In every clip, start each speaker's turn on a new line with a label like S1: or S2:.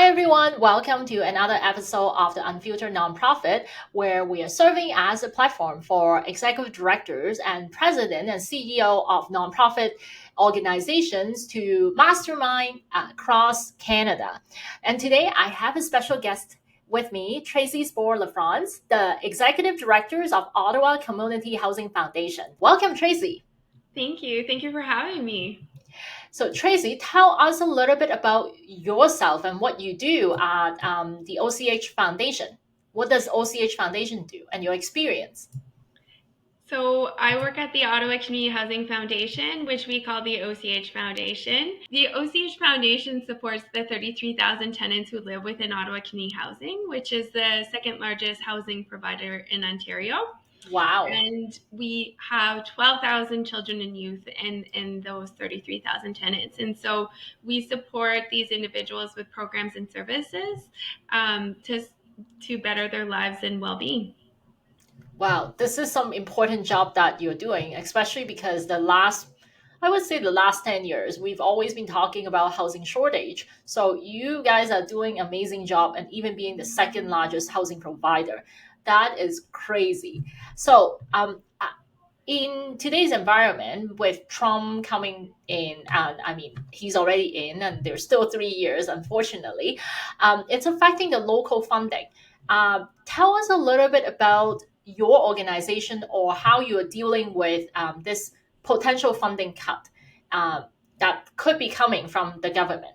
S1: everyone. Welcome to another episode of the Unfiltered Nonprofit, where we are serving as a platform for executive directors and president and CEO of nonprofit organizations to mastermind across Canada. And today I have a special guest with me, Traci Spour-Lafrance, the executive directors of Ottawa Community Housing Foundation. Welcome, Traci.
S2: Thank you. Thank you for having me.
S1: So, Traci, tell us a little bit about yourself and what you do at the OCHF Foundation. What does OCHF Foundation do and your experience?
S2: So I work at the Ottawa Community Housing Foundation, which we call the OCHF Foundation. The OCHF Foundation supports the 33,000 tenants who live within Ottawa Community Housing, which is the second largest housing provider in Ontario.
S1: Wow.
S2: And we have 12,000 children and youth in those 33,000 tenants. And so we support these individuals with programs and services to better their lives and well-being.
S1: Wow, this is some important job that you're doing, especially because the last 10 years, we've always been talking about housing shortage. So you guys are doing an amazing job and even being the second largest housing provider. That is crazy. So in today's environment, with Trump coming in, and I mean, he's already in, and there's still 3 years, unfortunately, it's affecting the local funding. Tell us a little bit about your organization or how you are dealing with this potential funding cut that could be coming from the government.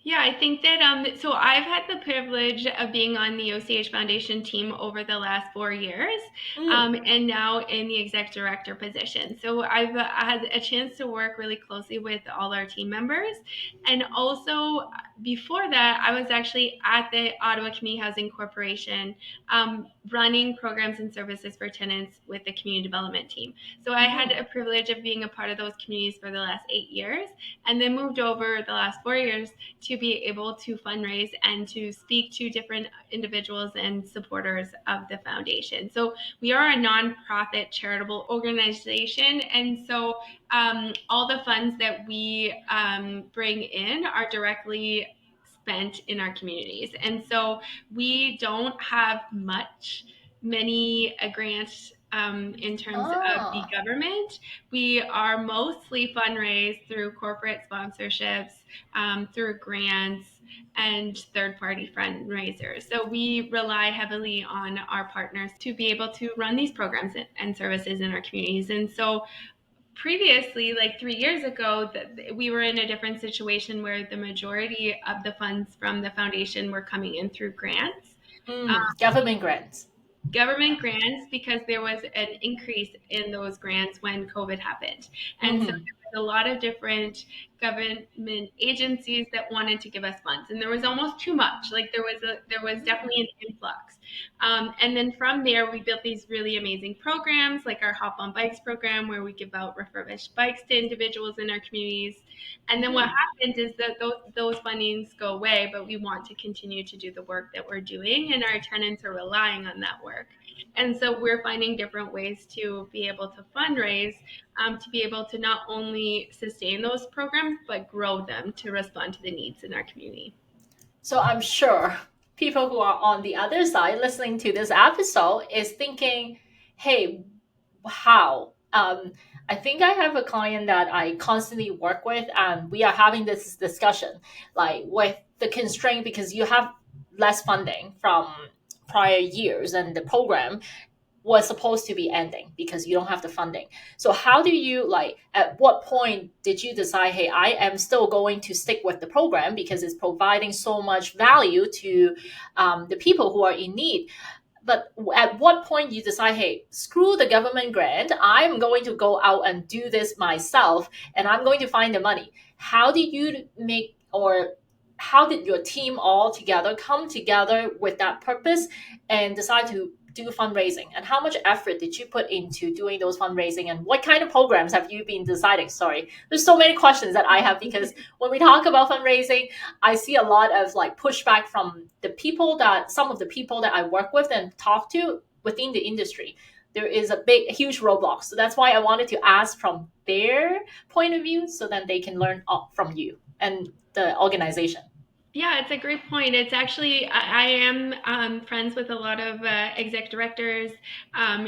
S2: Yeah, I think that, so I've had the privilege of being on the OCH Foundation team over the last 4 years, and now in the exec director position. So I've had a chance to work really closely with all our team members. And also before that, I was actually at the Ottawa Community Housing Corporation, running programs and services for tenants with the community development team. So I had a privilege of being a part of those communities for the last 8 years, and then moved over the last 4 years to be able to fundraise and to speak to different individuals and supporters of the foundation. So we are a nonprofit charitable organization, and so all the funds that we bring in are directly spent in our communities. And so we don't have many grants in terms of the government. We are mostly fundraised through corporate sponsorships, through grants, and third-party fundraisers. So we rely heavily on our partners to be able to run these programs and services in our communities. And so previously, like 3 years ago, we were in a different situation where the majority of the funds from the foundation were coming in through grants.
S1: Government grants.
S2: Government grants, because there was an increase in those grants when COVID happened. And so there was a lot of different government agencies that wanted to give us funds, and there was almost too much. Like there was definitely an influx. And then from there, we built these really amazing programs, like our Hop on Bikes program, where we give out refurbished bikes to individuals in our communities. And then what happens is that those fundings go away, but we want to continue to do the work that we're doing, and our tenants are relying on that work. And so we're finding different ways to be able to fundraise, to be able to not only sustain those programs, but grow them to respond to the needs in our community.
S1: So I'm sure people who are on the other side listening to this episode is thinking, hey, how? I think I have a client that I constantly work with, and we are having this discussion, like with the constraint, because you have less funding from prior years and the program was supposed to be ending because you don't have the funding. So how do you, at what point did you decide, hey, I am still going to stick with the program because it's providing so much value to the people who are in need? But at what point you decide, hey, screw the government grant, I'm going to go out and do this myself, and I'm going to find the money? How did you how did your team all together come together with that purpose and decide to do fundraising? And how much effort did you put into doing those fundraising, and what kind of programs have you been deciding? Sorry, there's so many questions that I have, because when we talk about fundraising, I see a lot of pushback from some of the people that I work with and talk to within the industry. There is a huge roadblock. So that's why I wanted to ask from their point of view, so that they can learn from you and the organization.
S2: Yeah, it's a great point. It's actually, I am friends with a lot of exec directors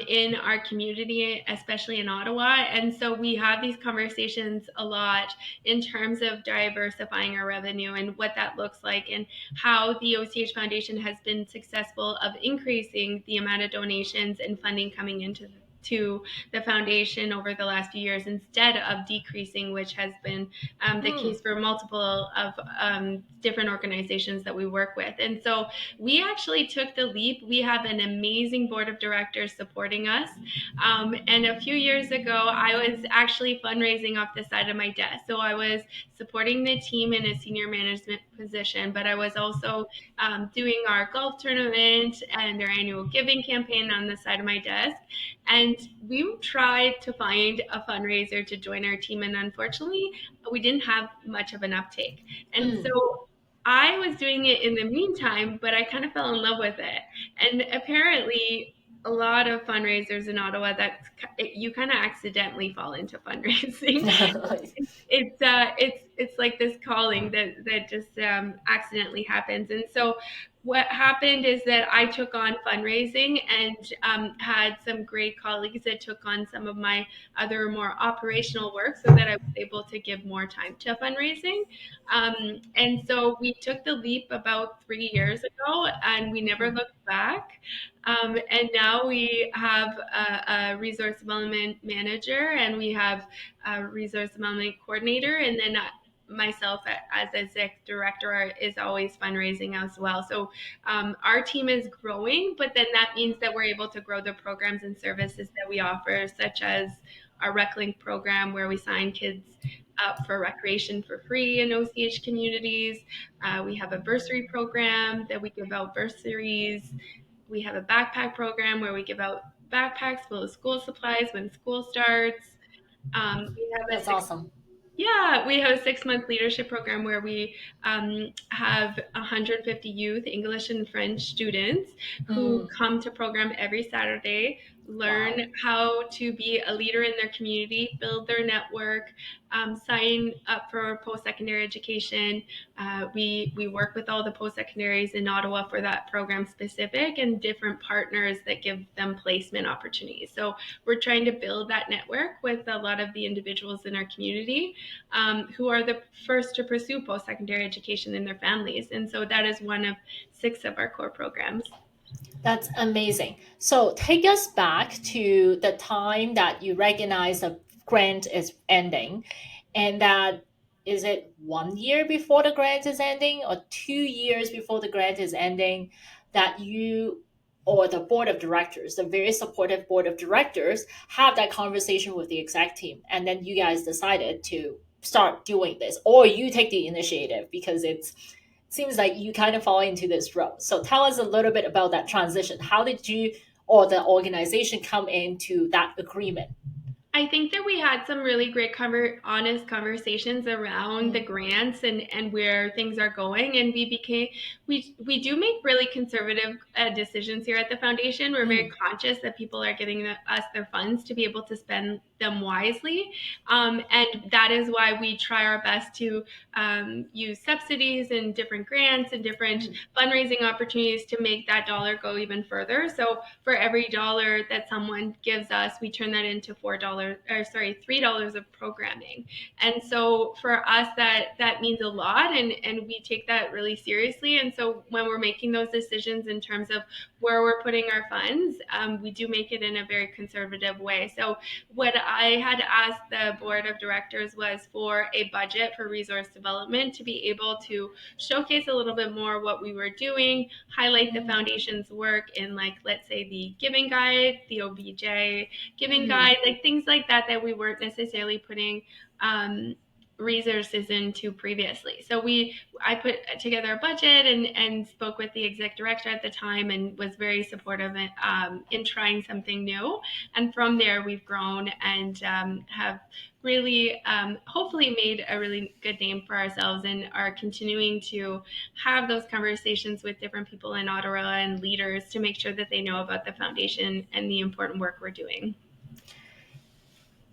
S2: in our community, especially in Ottawa. And so we have these conversations a lot in terms of diversifying our revenue and what that looks like, and how the OCH Foundation has been successful of increasing the amount of donations and funding coming into to the foundation over the last few years instead of decreasing, which has been the
S1: Hmm.
S2: case for multiple of different organizations that we work with. And so we actually took the leap. We have an amazing board of directors supporting us. And a few years ago, I was actually fundraising off the side of my desk. So I was supporting the team in a senior management position, but I was also doing our golf tournament and our annual giving campaign on the side of my desk. And we tried to find a fundraiser to join our team. And unfortunately, we didn't have much of an uptake. And
S1: Hmm.
S2: so I was doing it in the meantime, but I kind of fell in love with it. And apparently, a lot of fundraisers in Ottawa that you kind of accidentally fall into fundraising. It's like this calling that just accidentally happens. And so what happened is that I took on fundraising and had some great colleagues that took on some of my other more operational work so that I was able to give more time to fundraising. And so we took the leap about 3 years ago and we never looked back. And now we have a resource development manager and we have a resource development coordinator. And then myself as exec director is always fundraising as well. So our team is growing, but then that means that we're able to grow the programs and services that we offer, such as our RecLink program, where we sign kids up for recreation for free in OCH communities. We have a bursary program that we give out bursaries. We have a backpack program where we give out backpacks full of school supplies when school starts. We have a
S1: That's awesome.
S2: yeah, we have a 6 month leadership program where we have 150 youth, English and French students who
S1: Hmm.
S2: come to program every Saturday, learn
S1: Wow.
S2: how to be a leader in their community, build their network, sign up for post secondary education. We work with all the post secondaries in Ottawa for that program specific and different partners that give them placement opportunities. So we're trying to build that network with a lot of the individuals in our community who are the first to pursue post secondary education in their families. And so that is one of 6 of our core programs.
S1: That's amazing. So take us back to the time that you recognize a grant is ending, and that is it 1 year before the grant is ending or 2 years before the grant is ending that you or the board of directors, the very supportive board of directors, have that conversation with the exec team, and then you guys decided to start doing this, or you take the initiative because seems like you kind of fall into this role. So tell us a little bit about that transition. How did you or the organization come into that agreement?
S2: I think that we had some really great honest conversations around the
S1: Mm,
S2: grants and where things are going, and we do make really conservative decisions here at the foundation. We're very
S1: mm,
S2: conscious that people are getting us their funds to be able to spend them wisely, and that is why we try our best to use subsidies and different grants and different
S1: mm,
S2: fundraising opportunities to make that dollar go even further. So for every dollar that someone gives us, we turn that into $4 or sorry, $3 of programming. And so for us, that means a lot, and we take that really seriously. And so when we're making those decisions in terms of where we're putting our funds, we do make it in a very conservative way. So what I had asked the board of directors was for a budget for resource development to be able to showcase a little bit more what we were doing, highlight the
S1: mm,
S2: foundation's work in, like, let's say the giving guide, the OBJ giving
S1: mm.
S2: guide, like things like that that we weren't necessarily putting resources into previously. So I put together a budget and spoke with the exec director at the time and was very supportive in trying something new. And from there, we've grown and have really hopefully made a really good name for ourselves and are continuing to have those conversations with different people in Ottawa and leaders to make sure that they know about the foundation and the important work we're doing.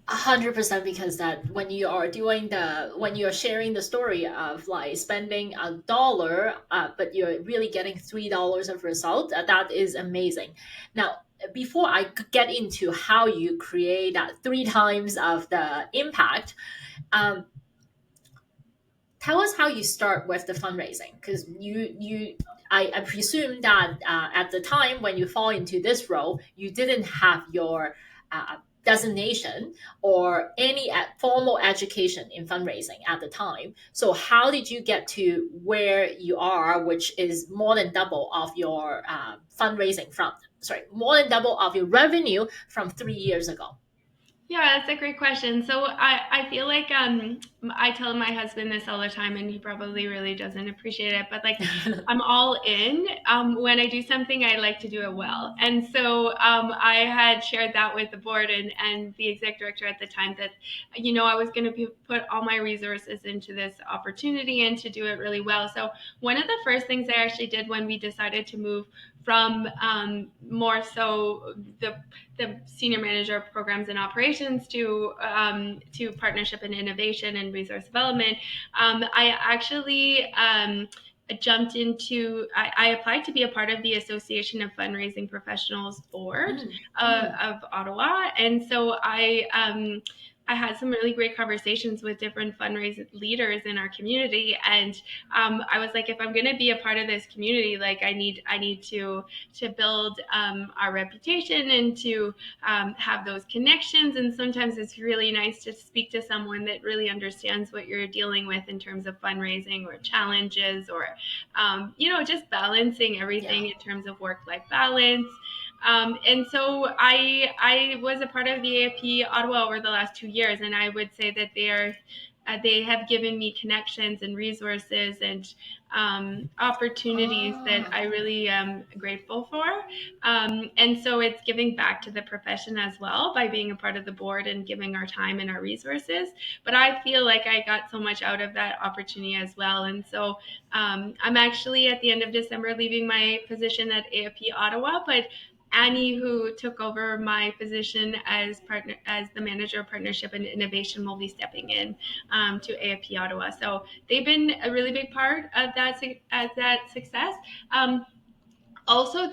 S1: 100%, because that when you are doing when you're sharing the story of like spending $1, but you're really getting $3 of result, that is amazing. Now, before I get into how you create that three times of the impact, um, tell us how you start with the fundraising, because I presume that at the time when you fall into this role, you didn't have your designation or any formal education in fundraising at the time. So how did you get to where you are, which is more than double of your fundraising from, sorry, more than double of your revenue from 3 years ago?
S2: Yeah, that's a great question. So I feel like I tell my husband this all the time, and he probably really doesn't appreciate it, but like I'm all in. When I do something, I like to do it well. And so I had shared that with the board and the exec director at the time that, I was going to put all my resources into this opportunity and to do it really well. So one of the first things I actually did when we decided to move from more so the senior manager of programs and operations to partnership and innovation and resource development, I actually jumped into I applied to be a part of the Association of Fundraising Professionals board of Ottawa, and so I had some really great conversations with different fundraising leaders in our community, and I was like, if I'm going to be a part of this community, like I need to build our reputation and to have those connections. And sometimes it's really nice to speak to someone that really understands what you're dealing with in terms of fundraising or challenges or just balancing everything in terms of work-life balance. And so I was a part of the AFP Ottawa over the last 2 years, and I would say that they have given me connections and resources and opportunities that I really am grateful for. And so it's giving back to the profession as well by being a part of the board and giving our time and our resources. But I feel like I got so much out of that opportunity as well. And so I'm actually at the end of December leaving my position at AFP Ottawa, but Annie, who took over my position as the manager of partnership and innovation, will be stepping in to AFP Ottawa. So they've been a really big part of that success. Also,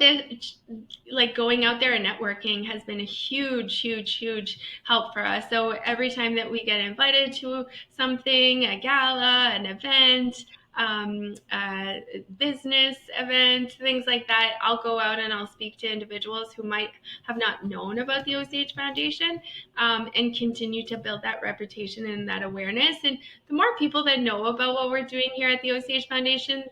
S2: like going out there and networking has been a huge help for us. So every time that we get invited to something, a gala, an event, a business event, things like that, I'll go out and I'll speak to individuals who might have not known about the OCH Foundation, and continue to build that reputation and that awareness. And the more people that know about what we're doing here at the OCH Foundation,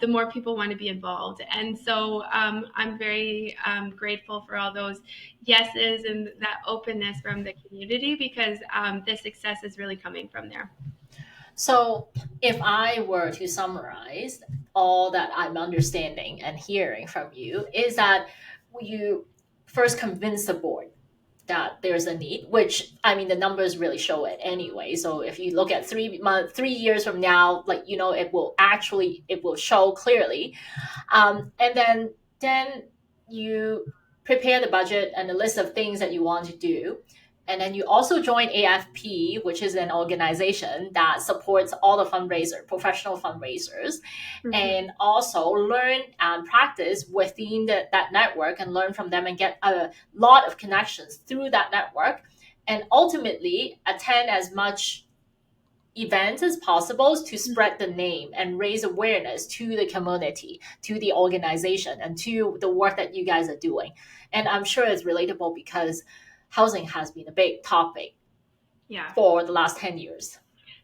S2: the more people want to be involved. And so I'm very grateful for all those yeses and that openness from the community, because the success is really coming from there.
S1: So, if I were to summarize all that I'm understanding and hearing from you, is that you first convince the board that there's a need, which I mean the numbers really show it anyway. So if you look at 3 years from now, like it will show clearly, and then you prepare the budget and the list of things that you want to do. And then you also join AFP, which is an organization that supports all the professional fundraisers, and also learn and practice within that network and learn from them and get a lot of connections through that network. And ultimately attend as much events as possible to spread the name and raise awareness to the community, to the organization, and to the work that you guys are doing. And I'm sure it's relatable because housing has been a big topic for the last 10 years.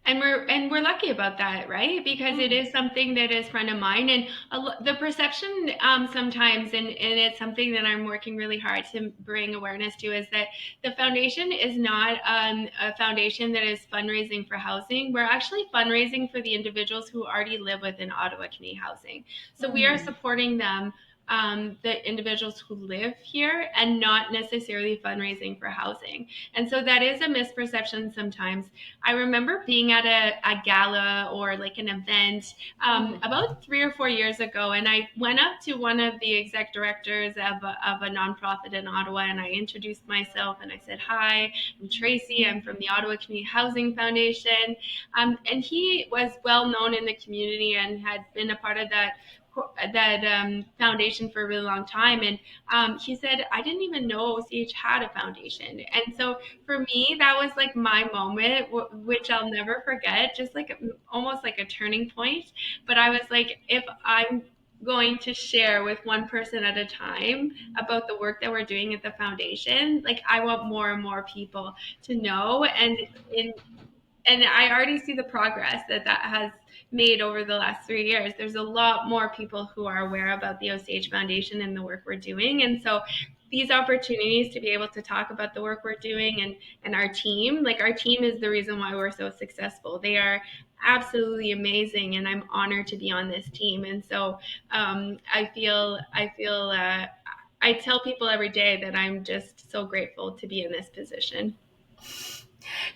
S2: And we're lucky about that, right? Because it is something that is front of mind, and the perception sometimes, and it's something that I'm working really hard to bring awareness to, is that the foundation is not a foundation that is fundraising for housing. We're actually fundraising for the individuals who already live within Ottawa Community Housing. So we are supporting them the individuals who live here and not necessarily fundraising for housing. And so that is a misperception sometimes. I remember being at a gala or like an event about 3 or 4 years ago, and I went up to one of the exec directors of a nonprofit in Ottawa, and I introduced myself and I said, "Hi, I'm Traci. I'm from the Ottawa Community Housing Foundation." And he was well known in the community and had been a part of that foundation for a really long time. And he said, "I didn't even know OCH had a foundation." And so for me, that was like my moment, which I'll never forget, just like almost like a turning point. But I was like, if I'm going to share with one person at a time about the work that we're doing at the foundation, like I want more and more people to know. And I already see the progress that has made over the last 3 years. There's a lot more people who are aware about the OCH Foundation and the work we're doing. And so these opportunities to be able to talk about the work we're doing and our team, like our team is the reason why we're so successful. They are absolutely amazing, and I'm honored to be on this team. And so I tell people every day that I'm just so grateful to be in this position.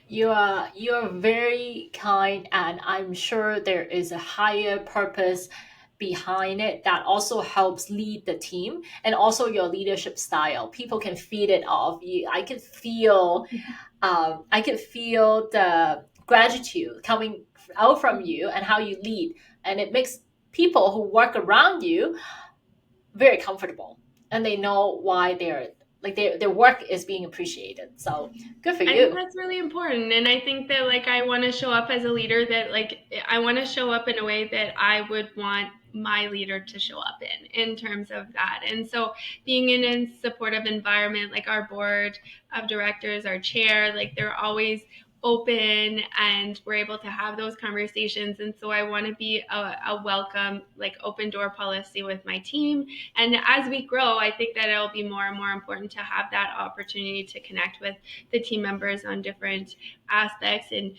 S1: You're very kind, and I'm sure there is a higher purpose behind it that also helps lead the team, and also your leadership style. People can feed it off. I could feel the gratitude coming out from you and how you lead, and it makes people who work around you very comfortable, and they know why their work is being appreciated. So good for
S2: I think
S1: you.
S2: that's really important. And I think that like I want to show up as a leader that like I want to show up in a way that I would want my leader to show up in terms of that. And so being in a supportive environment, like our board of directors, our chair, like they're always open and we're able to have those conversations. And so I want to be a welcome, like open door policy with my team. And as we grow, I think that it'll be more and more important to have that opportunity to connect with the team members on different aspects. And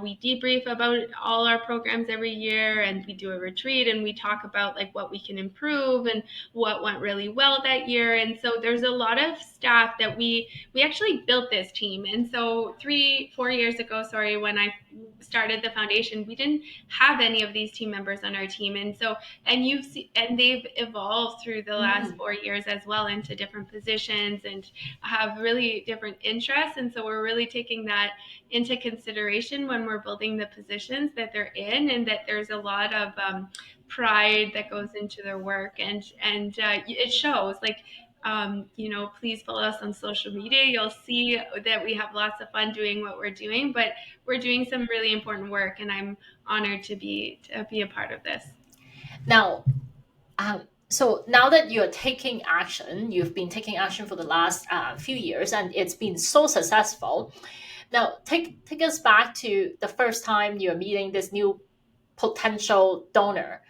S2: we debrief about all our programs every year, and we do a retreat, and we talk about like what we can improve and what went really well that year. And so there's a lot of staff that we actually built this team. And so 3-4 years ago, sorry, when I started the foundation, we didn't have any of these team members on our team. And so and they've evolved through the last 4 years as well into different positions and have really different interests. And so we're really taking that into consideration when we're building the positions that they're in, and that there's a lot of pride that goes into their work, and it shows. Like please follow us on social media. You'll see that we have lots of fun doing what we're doing, but we're doing some really important work, and I'm honored to be a part of this.
S1: Now, so now that you're taking action, you've been taking action for the last few years, and it's been so successful. Now, take us back to the first time you're meeting this new potential donor.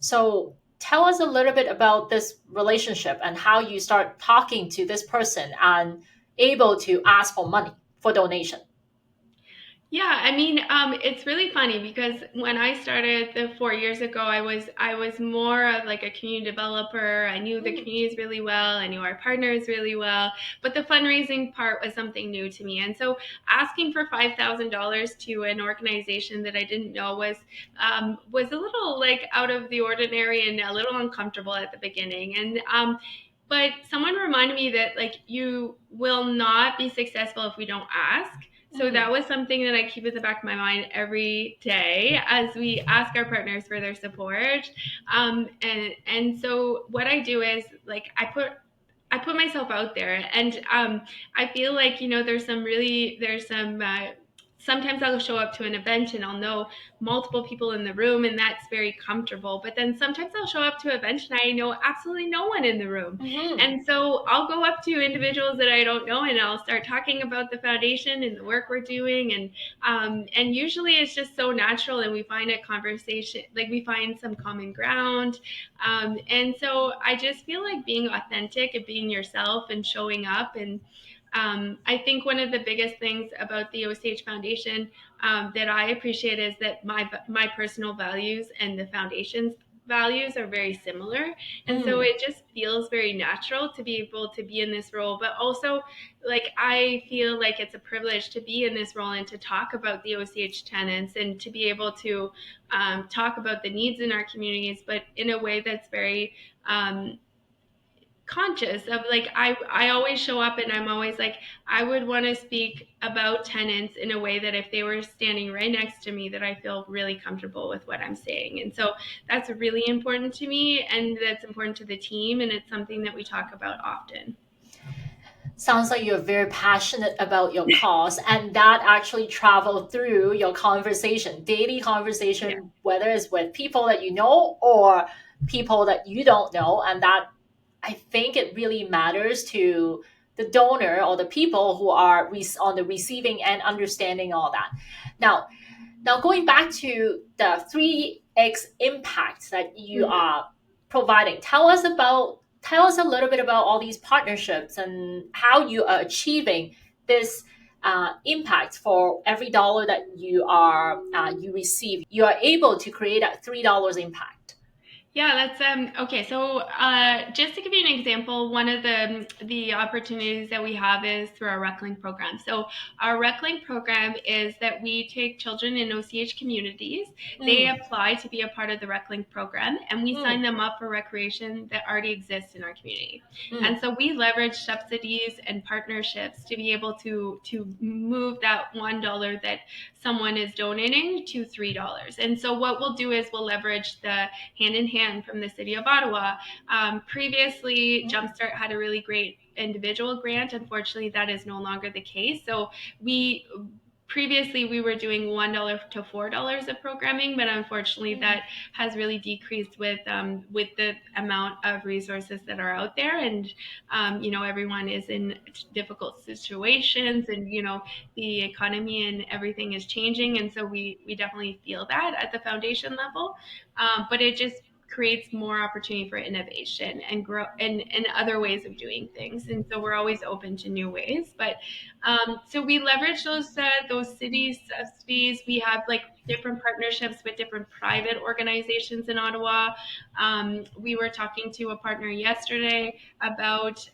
S1: So tell us a little bit about this relationship and how you start talking to this person and able to ask for money for donation.
S2: Yeah, I mean, it's really funny because when I started 4 years ago, I was more of like a community developer. I knew the communities really well. I knew our partners really well, but the fundraising part was something new to me. And so asking for $5,000 to an organization that I didn't know was a little like out of the ordinary and a little uncomfortable at the beginning. And but someone reminded me that like you will not be successful if we don't ask. So that was something that I keep at the back of my mind every day as we ask our partners for their support. And so what I do is like I put myself out there, and I feel like sometimes I'll show up to an event and I'll know multiple people in the room, and that's very comfortable. But then sometimes I'll show up to an event and I know absolutely no one in the room. And so I'll go up to individuals that I don't know and I'll start talking about the foundation and the work we're doing. And usually it's just so natural, and we find a conversation, like we find some common ground. And so I just feel like being authentic and being yourself and showing up. And I think one of the biggest things about the OCH Foundation that I appreciate is that my personal values and the foundation's values are very similar, and so it just feels very natural to be able to be in this role. But also, like, I feel like it's a privilege to be in this role and to talk about the OCH tenants and to be able to talk about the needs in our communities, but in a way that's very conscious of, like, I always show up and I'm always like, I would want to speak about tenants in a way that if they were standing right next to me, that I feel really comfortable with what I'm saying. And so that's really important to me, and that's important to the team, and it's something that we talk about often.
S1: Sounds like you're very passionate about your cause, and that actually traveled through your conversation, daily conversation,
S2: Yeah.
S1: whether it's with people that you know or people that you don't know. And that, I think it really matters to the donor or the people who are on the receiving end, understanding all that. Now going back to the 3x impact that you are providing, tell us a little bit about all these partnerships and how you are achieving this impact. For every dollar that you receive, you are able to create a $3 impact.
S2: Yeah, that's okay. So, just to give you an example, one of the opportunities that we have is through our Reckling program. So, our Reckling program is that we take children in OCH communities. They apply to be a part of the Reckling program, and we sign them up for recreation that already exists in our community. And so, we leverage subsidies and partnerships to be able to move that $1 that someone is donating to $3. And so, what we'll do is we'll leverage the hand in hand from the City of Ottawa. Previously, Jumpstart had a really great individual grant. Unfortunately, that is no longer the case. So previously we were doing $1 to $4 of programming, but unfortunately that has really decreased with the amount of resources that are out there, and everyone is in difficult situations, and the economy and everything is changing, and so we definitely feel that at the foundation level, but it just creates more opportunity for innovation and grow and other ways of doing things. And so we're always open to new ways. But so we leverage those city subsidies. We have like different partnerships with different private organizations in Ottawa. We were talking to a partner yesterday about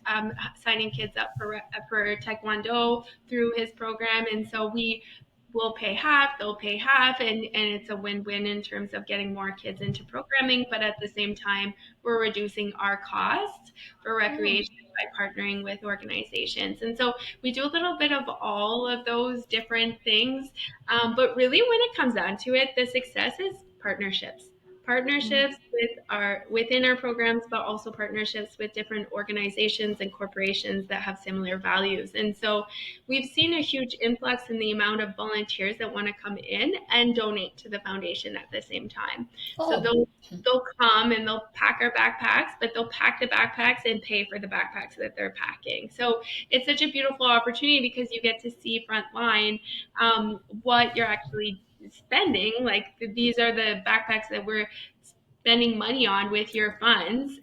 S2: signing kids up for Taekwondo through his program. And so we'll pay half, they'll pay half, and it's a win-win in terms of getting more kids into programming, but at the same time, we're reducing our costs for recreation by partnering with organizations. And so we do a little bit of all of those different things, but really when it comes down to it, the success is partnerships. Partnerships within our programs, but also partnerships with different organizations and corporations that have similar values. And so we've seen a huge influx in the amount of volunteers that want to come in and donate to the foundation at the same time. So they'll come and they'll pack our backpacks, but they'll pack the backpacks and pay for the backpacks that they're packing. So it's such a beautiful opportunity because you get to see frontline what you're actually spending. Like, these are the backpacks that we're spending money on with your funds.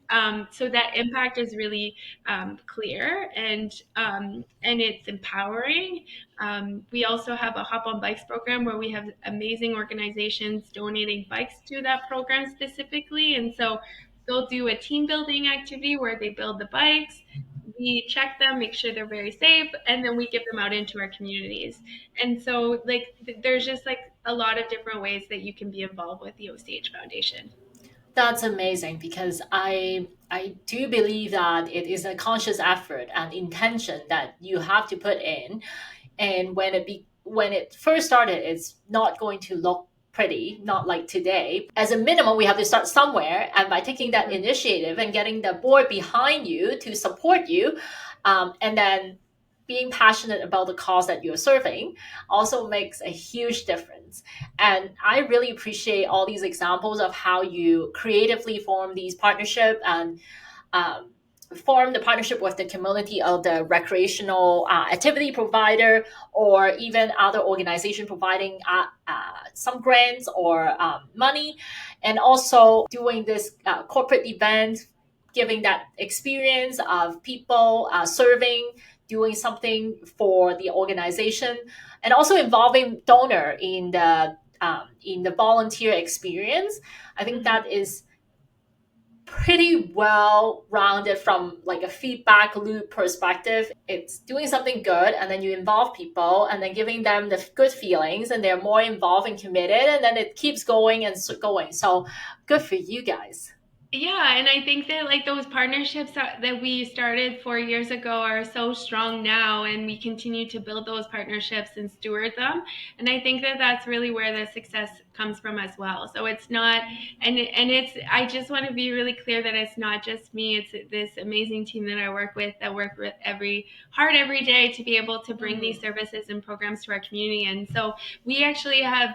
S2: So that impact is really clear, and it's empowering. We also have a Hop on Bikes program where we have amazing organizations donating bikes to that program specifically. And so they'll do a team building activity where they build the bikes. We check them, make sure they're very safe, and then we give them out into our communities. And so, like, there's just like a lot of different ways that you can be involved with the OCH Foundation.
S1: That's amazing, because I do believe that it is a conscious effort and intention that you have to put in, and when it first started, it's not going to look pretty, not like today. As a minimum, we have to start somewhere, and by taking that initiative and getting the board behind you to support you, and then being passionate about the cause that you're serving also makes a huge difference. And I really appreciate all these examples of how you creatively form these partnerships and form the partnership with the community of the recreational activity provider, or even other organization providing some grants or money, and also doing this corporate event, giving that experience of people serving, doing something for the organization, and also involving donor in the volunteer experience. I think that is pretty well rounded from like a feedback loop perspective. It's doing something good, and then you involve people, and then giving them the good feelings, and they're more involved and committed, and then it keeps going and going. So good for you guys.
S2: Yeah, and I think that like those partnerships that we started 4 years ago are so strong now, and we continue to build those partnerships and steward them. And I think that that's really where the success comes from as well. So it's not, and it's. I just want to be really clear that it's not just me. It's this amazing team that I work with that work with every day to be able to bring these services and programs to our community. And so we actually have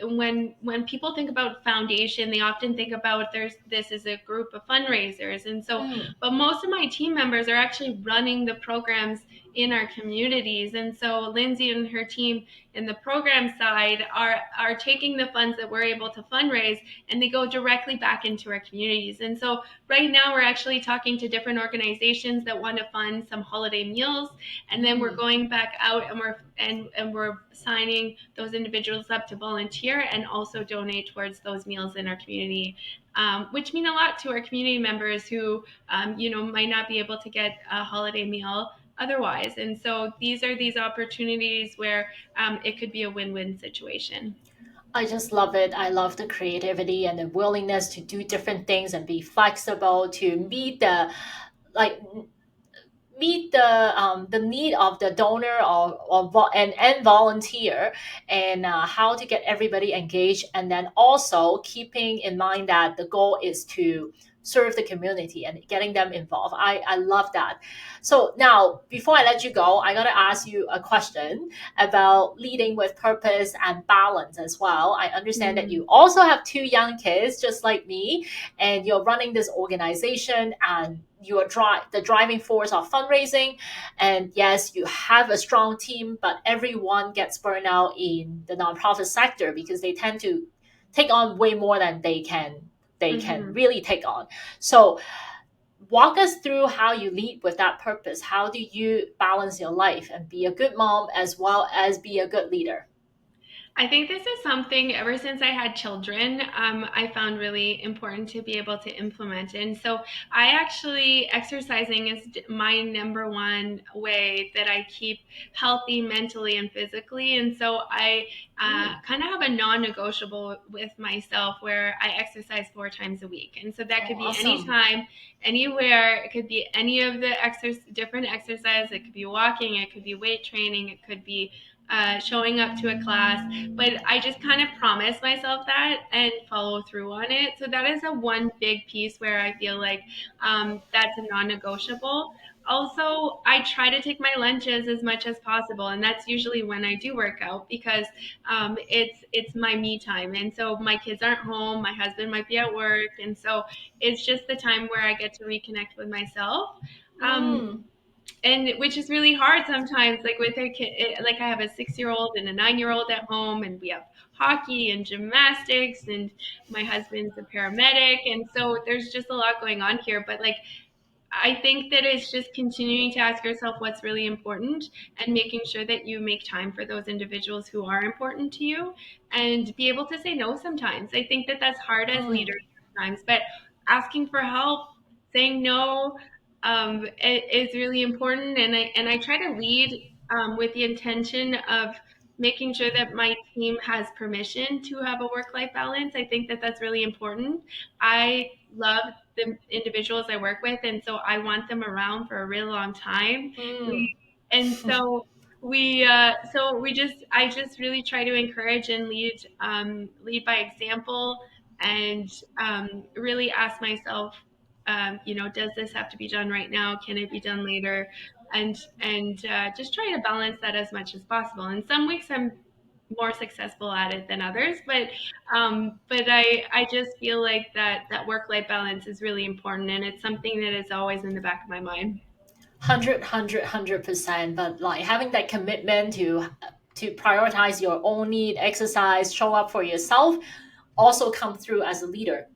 S2: when people think about foundation, they often think about there's this is a group of fundraisers, and so but most of my team members are actually running the programs in our communities. And so Lindsay and her team in the program side are taking the funds that we're able to fundraise, and they go directly back into our communities. And so right now we're actually talking to different organizations that want to fund some holiday meals, and then we're going back out and we're signing those individuals up to volunteer and also donate towards those meals in our community, which mean a lot to our community members who might not be able to get a holiday meal otherwise. And so these are these opportunities where it could be a win-win situation.
S1: I just love it. I love the creativity and the willingness to do different things and be flexible to meet the like the need of the donor and volunteer, and how to get everybody engaged, and then also keeping in mind that the goal is to serve the community and getting them involved. I love that. So now, before I let you go, I got to ask you a question about leading with purpose and balance as well. I understand that you also have two young kids just like me, and you're running this organization, and you are the driving force of fundraising. And yes, you have a strong team, but everyone gets burned out in the nonprofit sector because they tend to take on way more than they can really take on. So walk us through how you lead with that purpose. How do you balance your life and be a good mom as well as be a good leader?
S2: I think this is something ever since I had children, I found really important to be able to implement. And so I actually, exercising is my number one way that I keep healthy mentally and physically. And so I kind of have a non-negotiable with myself where I exercise 4 times a week. And so that could be
S1: Awesome.
S2: anytime, anywhere. It could be any of the different exercise. It could be walking, it could be weight training, it could be showing up to a class, but I just kind of promise myself that and follow through on it. So that is a one big piece where I feel like that's a non-negotiable. Also, I try to take my lunches as much as possible, and that's usually when I do work out because it's my me time. And so my kids aren't home, my husband might be at work, and so it's just the time where I get to reconnect with myself. And which is really hard sometimes, like with a kid. Like I have a 6-year-old and a 9-year-old at home, and we have hockey and gymnastics, and my husband's a paramedic, and so there's just a lot going on here. But like I think that it's just continuing to ask yourself what's really important and making sure that you make time for those individuals who are important to you and be able to say no sometimes. I think that that's hard as leaders sometimes, but asking for help, saying no, is really important. And I try to lead with the intention of making sure that my team has permission to have a work-life balance. I think that that's really important. I love the individuals I work with, and so I want them around for a real long time. And so I just really try to encourage and lead by example, and really ask myself, does this have to be done right now? Can it be done later? And just try to balance that as much as possible. And some weeks I'm more successful at it than others, but I just feel like that work-life balance is really important, and it's something that is always in the back of my mind.
S1: 100%. But like having that commitment to prioritize your own need, exercise, show up for yourself, also come through as a leader.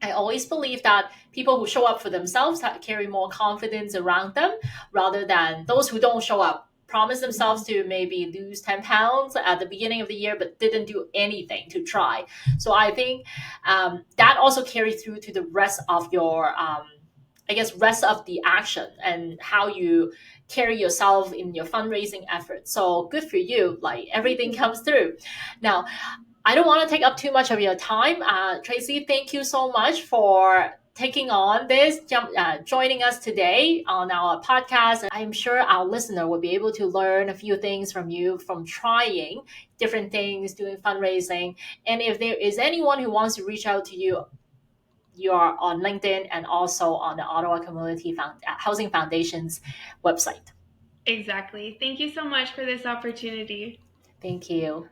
S1: I always believe that people who show up for themselves carry more confidence around them rather than those who don't show up promised themselves to maybe lose 10 pounds at the beginning of the year, but didn't do anything to try. So I think that also carries through to the rest of your, rest of the action and how you carry yourself in your fundraising efforts. So good for you. Like everything comes through. Now, I don't want to take up too much of your time. Traci, thank you so much for taking on this, joining us today on our podcast. I'm sure our listener will be able to learn a few things from you from trying different things, doing fundraising. And if there is anyone who wants to reach out to you, you are on LinkedIn and also on the Ottawa Community Housing Foundation's website.
S2: Exactly. Thank you so much for this opportunity.
S1: Thank you.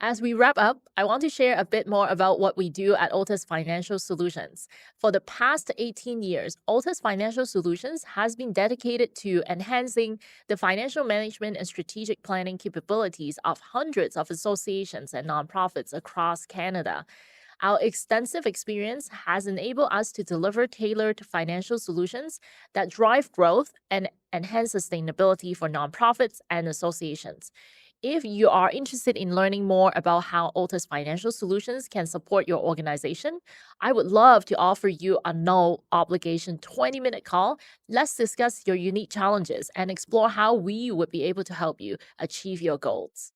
S1: As we wrap up, I want to share a bit more about what we do at Otis Financial Solutions. For the past 18 years, Otis Financial Solutions has been dedicated to enhancing the financial management and strategic planning capabilities of hundreds of associations and nonprofits across Canada. Our extensive experience has enabled us to deliver tailored financial solutions that drive growth and enhance sustainability for nonprofits and associations. If you are interested in learning more about how Otis Financial Solutions can support your organization, I would love to offer you a no obligation 20-minute call. Let's discuss your unique challenges and explore how we would be able to help you achieve your goals.